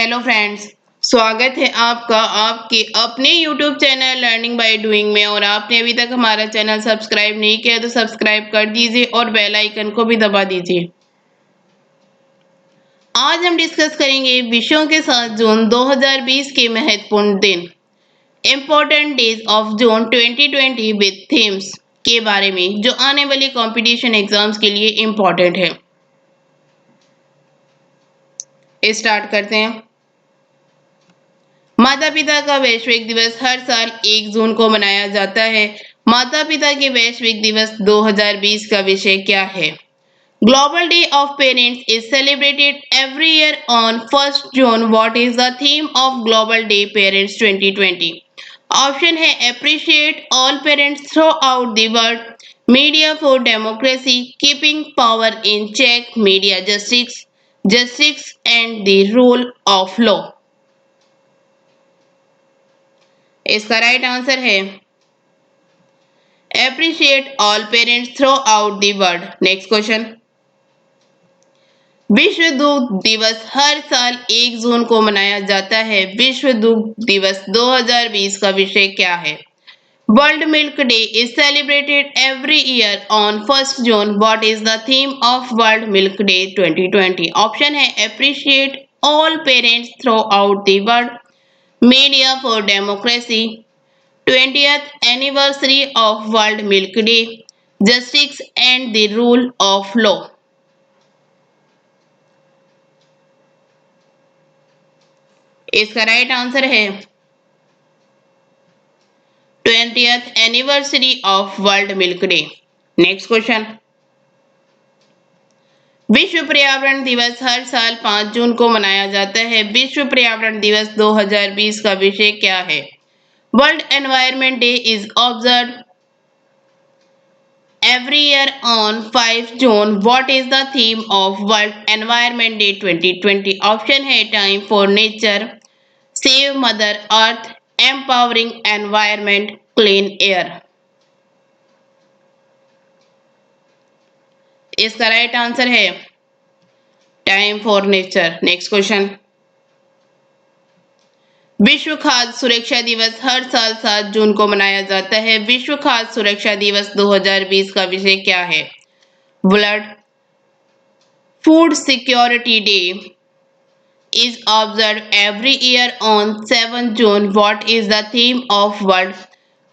Hello friends, स्वागत है आपका आपके अपने YouTube channel learning by doing में। और आपने अभी तक हमारा चैनल सब्सक्राइब नहीं किया तो सब्सक्राइब कर दीजिए और बेल आइकन को भी दबा दीजिए। आज हम डिस्कस करेंगे विषयों के साथ जून 2020 के महत्वपूर्ण दिन, important days of June 2020 with themes के बारे में, जो आने वाली कंपटीशन एग्जाम्स के लिए इम्पोर्टेंट है। स्टार्ट करते हैं। माता पिता का वैश्विक दिवस हर साल 1 जून को मनाया जाता है। माता पिता के वैश्विक दिवस 2020 का विषय क्या है? Global day of parents is celebrated every year on 1 June. What is the theme of global day parents 2020? Option है appreciate all parents throughout the world, media for democracy, keeping power in check, media justice and the rule of law. इसका right answer है appreciate all parents throughout the world. Next question. विश्व दुग्ध दिवस हर साल 1 जून को मनाया जाता है। विश्व दुग्ध दिवस 2020 का विषय क्या है? World milk day is celebrated every year on 1 June. What is the theme of world milk day 2020? Option है appreciate all parents throughout the world, media for democracy, 20th anniversary of World Milk Day, justice and the rule of law। इसका right answer है 20th anniversary of World Milk Day। Next question. विश्व पर्यावरण दिवस हर साल 5 जून को मनाया जाता है। विश्व पर्यावरण दिवस 2020 का विषय क्या है? World environment day is observe every year on 5 June. What is the theme of World Environment Day 2020? Option है time for nature, save mother earth, empowering environment, clean air. इसका राइट आंसर है time for nature. Next question. विश्व खाद्य सुरक्षा दिवस हर साल 7 जून को मनाया जाता है। विश्व खाद्य सुरक्षा दिवस 2020 का विषय क्या है? World food security day is observed every year on 7 June. What is the theme of World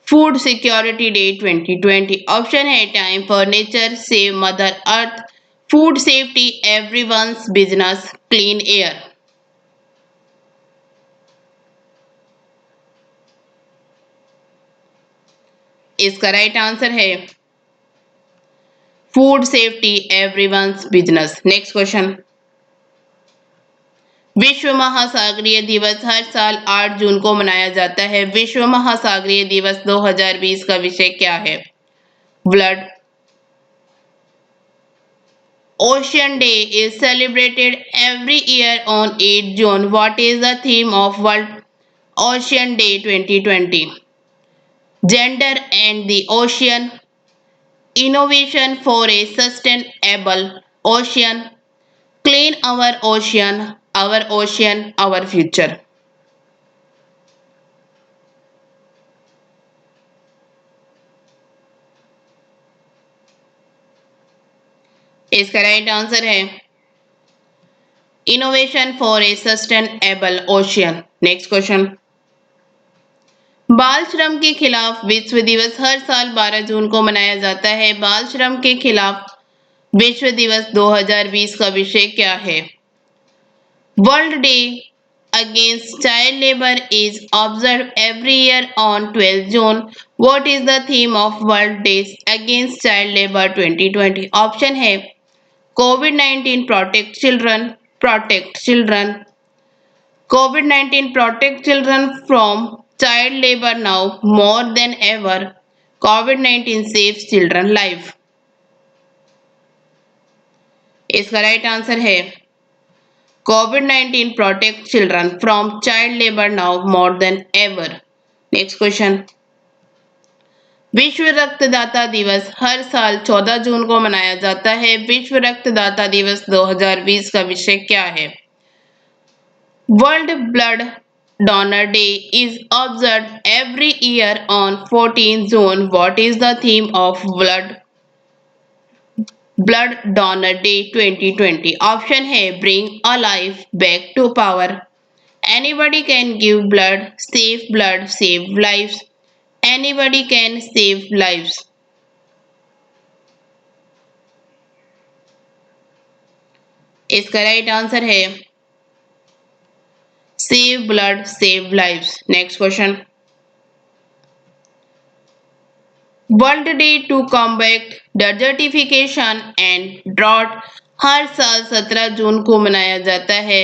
Food Security Day 2020? Option है time for nature, save mother earth, food safety, everyone's business, clean air. इसका right answer है food safety, everyone's business. Next question. विश्व महासागरीय दिवस हर साल 8 जून को मनाया जाता है। विश्व महासागरीय दिवस 2020 का विषय क्या है? World Ocean Day is celebrated every year on 8 June. What is the theme of World Ocean Day 2020? Gender and the ocean, innovation for a sustainable ocean, clean our ocean, our future. इसका right answer है innovation for a sustainable ocean. Next question. बाल श्रम के खिलाफ विश्व दिवस हर साल 12 जून को मनाया जाता है। बाल श्रम के खिलाफ विश्व दिवस 2020 का विषय क्या है? World Day Against Child labour is observe every year on 12 June. What is the theme of world Day Against Child labour 2020? Option है COVID-19 protect children, COVID-19 protect children from child labor now more than ever, COVID-19 saves children life। इसका right answer है COVID-19 protect children from child labor now more than ever। Next question. विश्व रक्तदाता दिवस हर साल 14 जून को मनाया जाता है। विश्व रक्तदाता दिवस 2020 का विषय क्या है? World Blood Donor Day is observed every year on 14 June. What is the theme of Blood Donor Day 2020? Option है Bring a life back to power. Anybody can give blood, save lives. Anybody can save lives. इसका right answer है save blood save lives. Next question. World day to combat desertification and drought हर साल 17 जून को मनाया जाता है.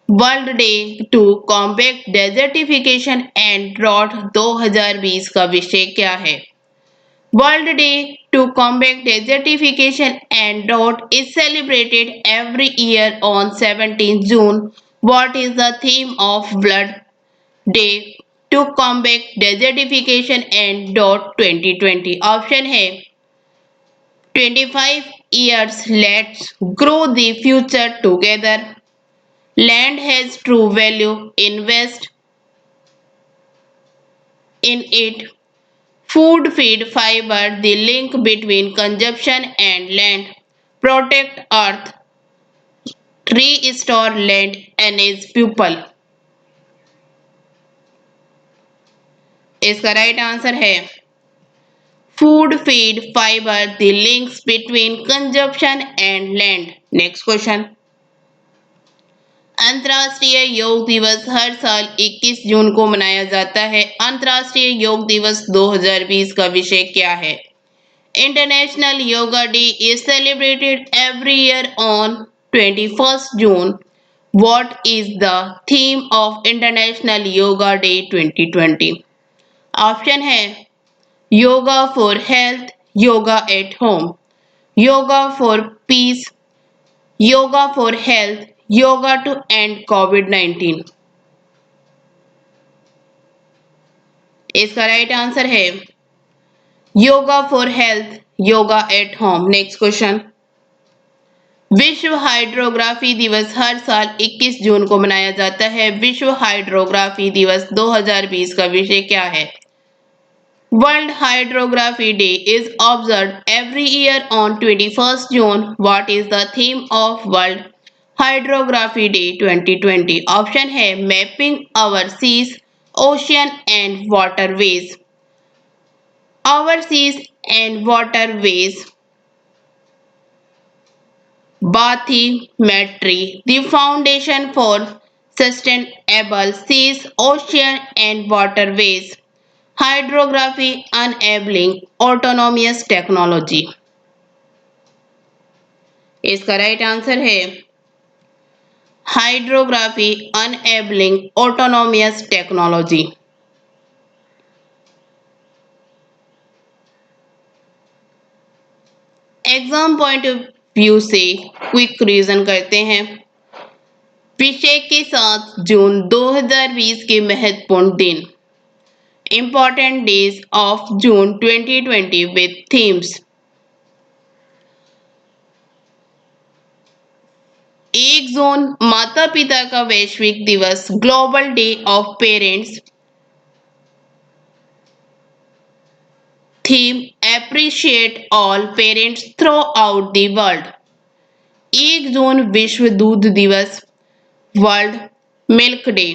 World day to combat desertification and drought 2020 का विषय क्या है? World Day to combat desertification and drought is celebrated every year on 17 June. What is the theme of World Day to combat desertification and drought 2020? Option है 25 years let's grow the future together. Land has true value, invest in it. Food feed fiber, the link between consumption and land. Protect earth. Restore land and its people. इसका right answer है food feed fibre the links between consumption and land. Next question. अंतर्राष्ट्रीय योग दिवस हर साल 21 जून को मनाया जाता है. अंतर्राष्ट्रीय योग दिवस 2020 का विषय क्या है? International Yoga Day is celebrated every year on 21st June. What is the theme of International Yoga Day 2020? Option है yoga for health, yoga at home, yoga for peace, yoga for health, yoga to end covid. इसका right answer है yoga for health, yoga at home. Next question. विश्व hydrography दिवस हर साल 21 जून को मनाया जाता है. विश्व हाइड्रोग्राफी दिवस 2020 का विषय क्या है? World hydrography day is observed every year on 21st June. What is the theme of world hydrography day 2020? Option है mapping our seas, ocean and waterways. Our seas and waterways. Bathymetry, the foundation for sustainable seas, ocean and waterways. Hydrography enabling autonomous technology. इसका right answer है hydrography enabling autonomous technology. Exam point of view से quick revision करते हैं. विषय के साथ जून 2020 के महत्वपूर्ण दिन. Important days of June 2020 with themes. 1 जून माता पिता का वैश्विक दिवस, global day of parents. Theme appreciate all parents throughout the world. 1 जून विश्व दूध दिवस, world milk day.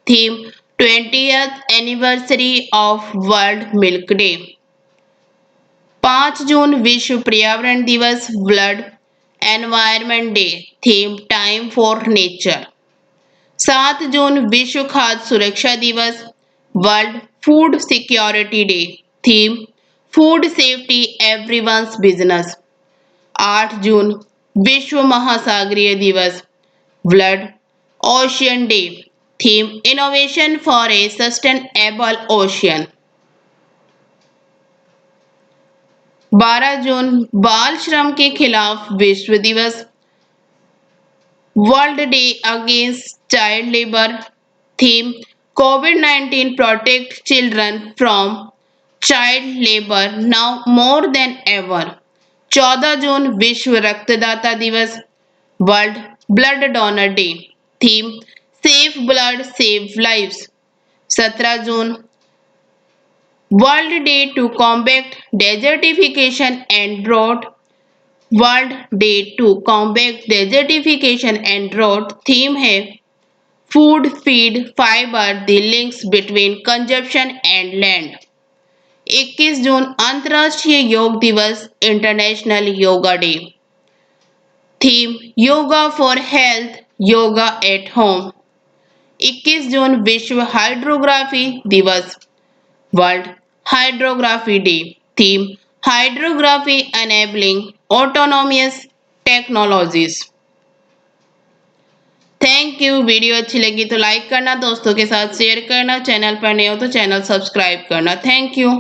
Theme 20th anniversary of world milk day. 5 जून विश्व पर्यावरण दिवस, world environment day. Theme time for nature. 7 जून विश्व खाद्य सुरक्षा दिवस, world food security day. Theme food safety everyone's business. 8 जून विश्व महासागरीय दिवस, World Ocean Day. Theme innovation for a sustainable ocean. 12 जून बाल श्रम के खिलाफ विश्व दिवस, World Day Against Child Labour. Theme कोविड-19 protect children from child labour now more than ever. 14 जून विश्व रक्तदाता दिवस, World Blood Donor Day. Theme save blood save lives. 17 जून World day to combat desertification and Drought. World day to combat desertification and Drought. Theme है food feed fibre the links between consumption and land. 21 जून अंतर्राष्ट्रीय योग दिवस international yoga day. Theme yoga for health yoga at home. 21 जून विश्व hydrography दिवस world hydrography day. Theme hydrography enabling autonomous technologies. Thank you. Video अच्छी लगी तो लाइक करना, दोस्तों के साथ शेयर करना, चैनल पर नए हो तो चैनल सब्सक्राइब करना। Thank you.